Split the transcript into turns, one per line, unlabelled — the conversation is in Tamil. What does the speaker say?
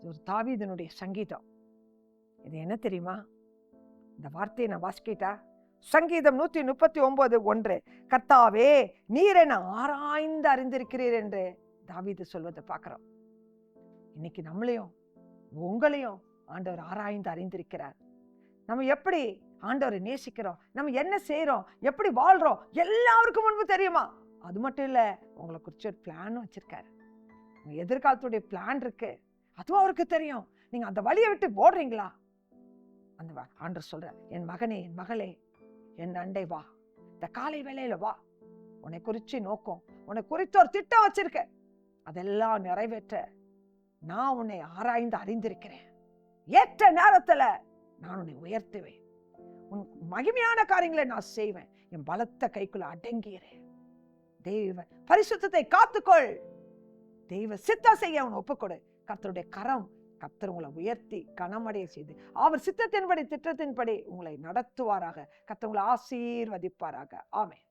ஒரு தாவீதினுடைய சங்கீதம். இது என்ன தெரியுமா? இந்த வார்த்தையை நான் வாசிக்கிட்டா, சங்கீதம் 139:1, கர்த்தாவே நீர் என்ன ஆராய்ந்து அறிந்திருக்கிறீர் என்று தாவீது சொல்வதை பார்க்கிறோம். இன்னைக்கு நம்மளையும் உங்களையும் ஆண்டவர் ஆராய்ந்து அறிந்திருக்கிறார். நம்ம எப்படி ஆண்டவரை நேசிக்கிறோம், நம்ம என்ன செய்யறோம், எப்படி வாழ்றோம், எல்லாருக்கும் முன்பு தெரியுமா? அது மட்டும் இல்ல, உங்களை குறிச்சு ஒரு பிளான் வச்சிருக்காரு. உங்க எதிர்காலத்துடைய பிளான் இருக்கு, அதுவும் அவருக்கு தெரியும். நீங்க அந்த வழியை விட்டு ஓடுறீங்களா? அந்த ஆண்டவர் சொல்ற, என் மகனே, என் மகளே, என் அண்டை வா, இந்த காலை வேளையில வா, உன்னை குறிச்சு நோக்கம், உன்னை குறித்து ஒரு திட்டம் வச்சிருக்க, அதெல்லாம் நிறைவேற்ற நான் உன்னை ஆராய்ந்து அறிந்திருக்கிறேன். ஏற்ற நேரத்துல நான் உன்னை உயர்த்துவேன், உன் மகிமையான காரியங்களை நான் செய்வேன், என் பலத்த கைக்குள்ள அடங்கிறேன். தெய்வ பரிசுத்தத்தை காத்துக்கொள், தெய்வ சித்தம் செய்ய உன்னை ஒப்புக்கொடு. கர்த்தருடைய கரம், கர்த்தர் உங்களை உயர்த்தி கனமடைய செய்து அவர் சித்தத்தின்படி திட்டத்தின்படி உங்களை நடத்துவாராக. கர்த்தர் உங்களை ஆசீர்வதிப்பாராக. ஆமென்.